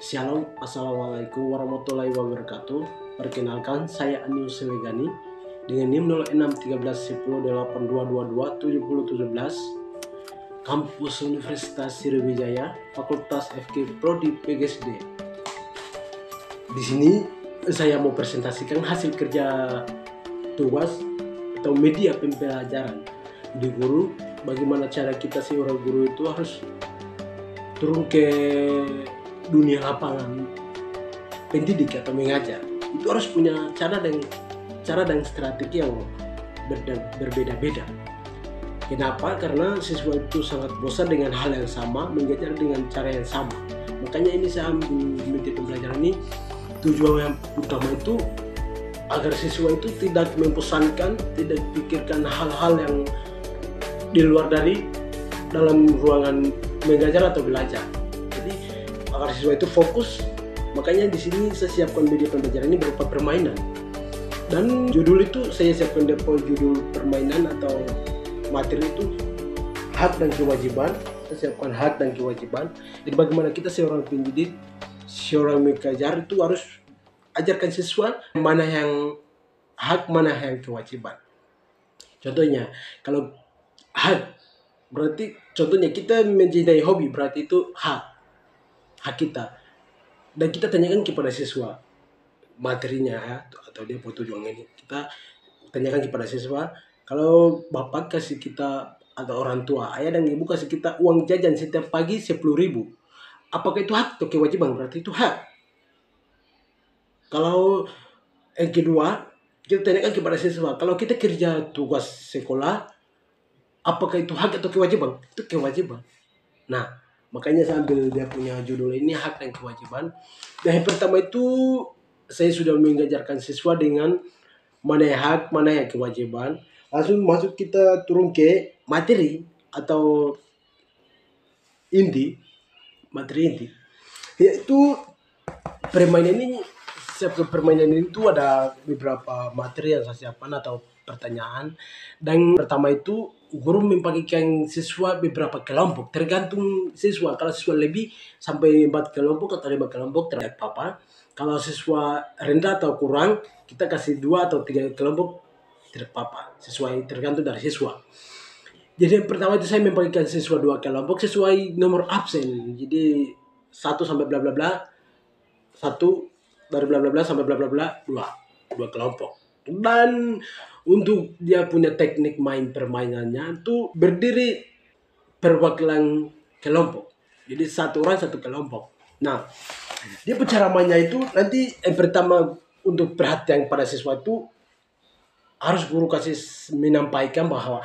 Shalom, Assalamualaikum warahmatullahi wabarakatuh. Perkenalkan, saya Anius Selegani dengan NIM 06131082227017, Kampus Universitas Sriwijaya, Fakultas FK Prodi PGSD. Di sini saya mau presentasikan hasil kerja tugas atau media pembelajaran di guru. Bagaimana cara kita seorang guru itu harus turun ke dunia lapangan pendidik atau mengajar. Itu harus punya cara dan strategi yang berbeda-beda. Kenapa? Karena siswa itu sangat bosan dengan hal yang sama, mengajar dengan cara yang sama. Makanya ini saya ambil media pembelajaran ini, tujuan yang utama itu agar siswa itu tidak membosankan, tidak pikirkan hal-hal yang di luar dari dalam ruangan mengajar atau belajar. Agar siswa itu fokus, makanya di sini saya siapkan media pembelajaran ini berupa permainan. Dan judul itu saya siapkan judul permainan atau materi itu hak dan kewajiban. Saya siapkan hak dan kewajiban. Jadi bagaimana kita seorang pendidik, seorang mengajar itu harus ajarkan siswa mana yang hak, mana yang kewajiban. Contohnya, kalau hak berarti contohnya kita mencintai hobi, berarti itu hak kita, dan kita tanyakan kepada siswa materinya ya, atau dia tujuan ini, kita tanyakan kepada siswa, kalau bapak kasih kita atau orang tua, ayah dan ibu kasih kita uang jajan setiap pagi 10.000, apakah itu hak atau kewajiban? Berarti itu hak. Kalau yang kedua, kita tanyakan kepada siswa, kalau kita kerja tugas sekolah, apakah itu hak atau kewajiban? Itu kewajiban. Nah, makanya saya ambil dia punya judul ini, hak dan kewajiban. Dan yang pertama itu saya sudah mengajarkan siswa dengan mana yang hak, mana yang kewajiban. Langsung masuk kita turun ke materi atau materi inti. Yaitu permainan ini, setiap permainan itu ada beberapa materi yang saya siapkan atau pertanyaan. Dan pertama itu guru membagikan siswa beberapa kelompok, tergantung siswa. Kalau siswa lebih sampai 4 kelompok atau 5 kelompok tidak apa-apa. Kalau siswa rendah atau kurang, kita kasih 2 atau 3 kelompok tidak apa-apa, sesuai tergantung dari siswa. Jadi yang pertama itu saya membagikan siswa 2 kelompok sesuai nomor absen. Jadi 1 sampai bla bla bla, 1 dari bla bla bla sampai bla bla bla, 2 kelompok. Dan untuk dia punya teknik main permainannya itu berdiri perwakilan kelompok. Jadi satu orang satu kelompok. Nah, dia cara mainnya itu nanti yang pertama untuk perhatian pada siswa itu harus guru kasih menyampaikan bahwa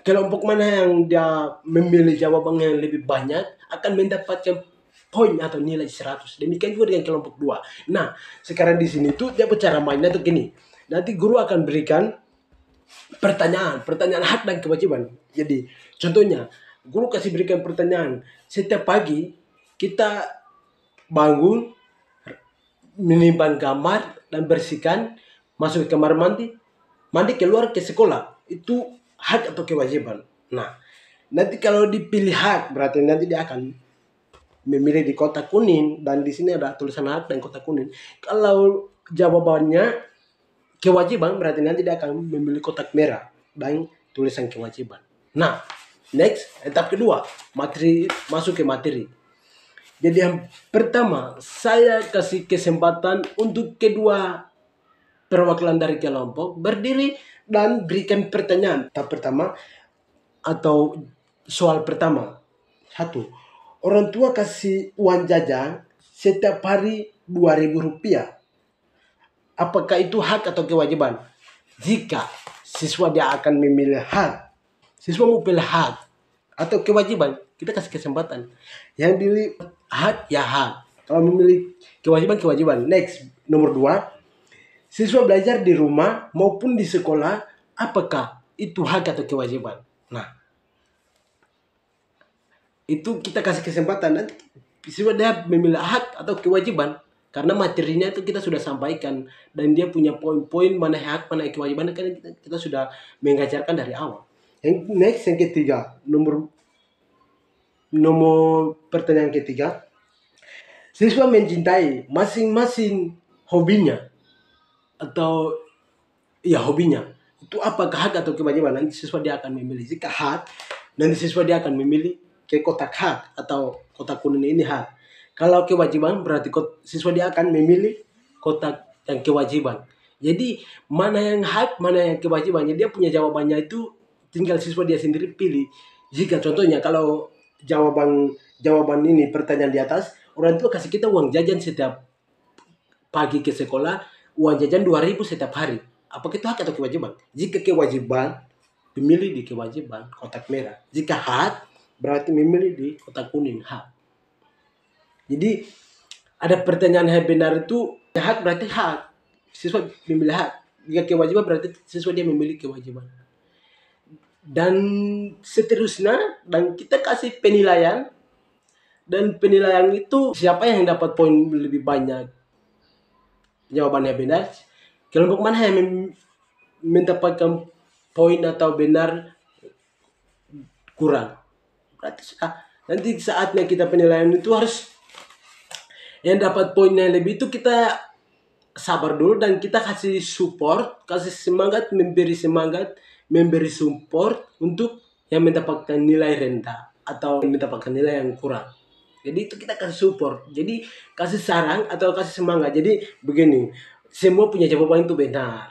kelompok mana yang dia memilih jawaban yang lebih banyak akan mendapatkan poin atau nilai 100. Demikian juga dengan kelompok 2. Nah, sekarang di sini tuh dia cara mainnya tuh gini. Nanti guru akan berikan pertanyaan hak dan kewajiban. Jadi, contohnya, guru kasih berikan pertanyaan. Setiap pagi kita bangun, menimbang kamar dan bersihkan, masuk ke kamar mandi keluar ke sekolah. Itu hak atau kewajiban. Nah, nanti kalau dipilih hak berarti nanti dia akan memilih di kotak kuning, dan di sini ada tulisan hak dan kotak kuning. Kalau jawabannya kewajiban berarti nanti dia akan memilih kotak merah dan tulisan kewajiban. Nah, next, etap kedua, materi, masuk ke materi. Jadi yang pertama, saya kasih kesempatan untuk kedua perwakilan dari kelompok berdiri dan berikan pertanyaan. Tahap pertama atau soal pertama. 1. Orang tua kasih uang jajan setiap hari 2.000 rupiah. Apakah itu hak atau kewajiban? Jika siswa dia akan memilih hak, siswa mau pilih hak atau kewajiban, kita kasih kesempatan. Yang pilih hak ya hak. Kalau memilih kewajiban, kewajiban. Next, nomor 2. Siswa belajar di rumah maupun di sekolah, apakah itu hak atau kewajiban? Nah, itu kita kasih kesempatan, nanti siswa dia memilih hak atau kewajiban karena materinya itu kita sudah sampaikan dan dia punya poin-poin mana hak mana kewajiban, karena kita sudah mengajarkan dari awal. Yang next, yang ketiga, nomor pertanyaan ketiga, Siswa mencintai masing-masing hobinya atau ya hobinya. Itu apakah hak atau kewajiban? Nanti siswa dia akan memilih. Jika hak, nanti siswa dia akan memilih ke kotak hak atau kotak kuning ini hak. Kalau kewajiban berarti siswa dia akan memilih kotak yang kewajiban. Jadi mana yang hak, mana yang kewajiban. Jadi dia punya jawabannya itu tinggal siswa dia sendiri pilih. Jika contohnya kalau jawaban ini pertanyaan di atas, orang tua kasih kita uang jajan setiap pagi ke sekolah, uang jajan 2.000 setiap hari. Apakah itu hak atau kewajiban? Jika kewajiban, memilih di kewajiban kotak merah. Jika hak, berarti memilih di kotak kuning hak. Jadi ada pertanyaan yang benar itu hak berarti hak. Siswa memilih hak. Jika kewajiban berarti siswa dia memilih kewajiban. Dan seterusnya, dan kita kasih penilaian. Dan penilaian itu siapa yang dapat poin lebih banyak? Jawabannya benar. Kelompok mana yang mendapatkan poin atau benar kurang? Berarti nanti saatnya kita penilaian itu harus yang dapat poinnya lebih itu kita sabar dulu dan kita kasih support, kasih semangat, memberi support untuk yang mendapatkan nilai rendah atau yang mendapatkan nilai yang kurang. Jadi itu kita kasih support. Jadi kasih saran atau kasih semangat. Jadi begini, semua punya jawaban itu benar.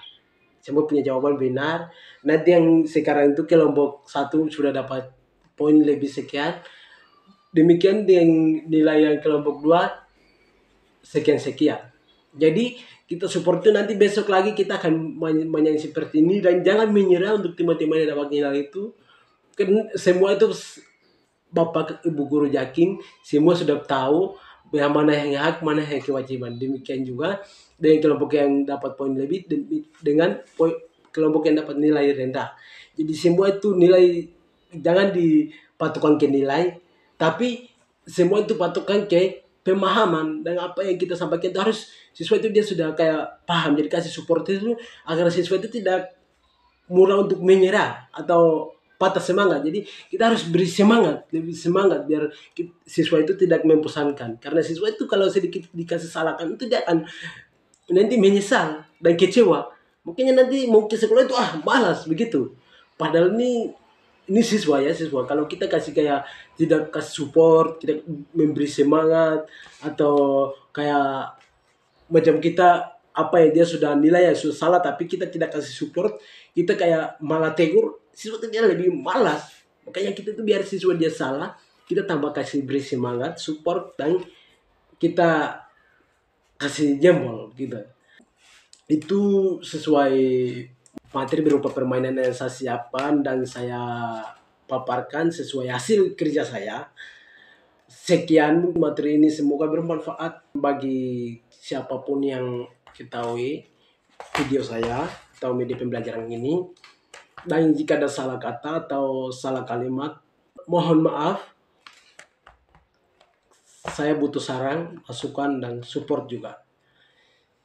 Semua punya jawaban benar. Nanti yang sekarang itu kelompok 1 sudah dapat poin lebih sekian. Demikian dengan nilai yang kelompok 2 sekian-sekian. Jadi kita support itu nanti besok lagi kita akan banyak seperti ini. Dan jangan menyerah untuk teman-teman yang dapat nilai itu. Kan semua itu Bapak Ibu guru yakin semua sudah tahu yang mana yang hak, mana yang kewajiban. Demikian juga dengan kelompok yang dapat poin lebih dengan kelompok yang dapat nilai rendah. Jadi semua itu nilai jangan dipatukan ke nilai, tapi semua itu patukan ke pemahaman dan apa yang kita sampaikan itu harus siswa itu dia sudah kayak paham. Jadi kasih support itu agar siswa itu tidak mudah untuk menyerah atau patah semangat. Jadi kita harus beri semangat, lebih semangat biar siswa itu tidak membosankan. Karena siswa itu kalau sedikit dikasih salahkan itu dia akan nanti menyesal dan kecewa. Mungkin nanti mau ke sekolah itu malas begitu. Padahal ini siswa ya siswa. Kalau kita kasih kayak tidak kasih support, tidak memberi semangat atau kayak macam kita apa ya dia sudah nilai yang sudah salah tapi kita tidak kasih support, kita kayak malah tegur, siswa itu dia lebih malas. Makanya kita tuh biar siswa dia salah, kita tambah kasih beri semangat, support dan kita kasih jempol gitu. Itu sesuai materi berupa permainan yang saya siapkan dan saya paparkan sesuai hasil kerja saya. Sekian materi ini semoga bermanfaat bagi siapapun yang ketahui video saya atau media pembelajaran ini. Dan jika ada salah kata atau salah kalimat, mohon maaf. Saya butuh saran, masukan, dan support juga.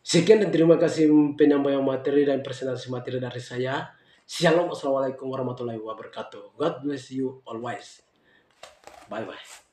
Sekian dan terima kasih penyampaian materi dan presentasi materi dari saya. Shalom, assalamualaikum warahmatullahi wabarakatuh. God bless you always. Bye bye.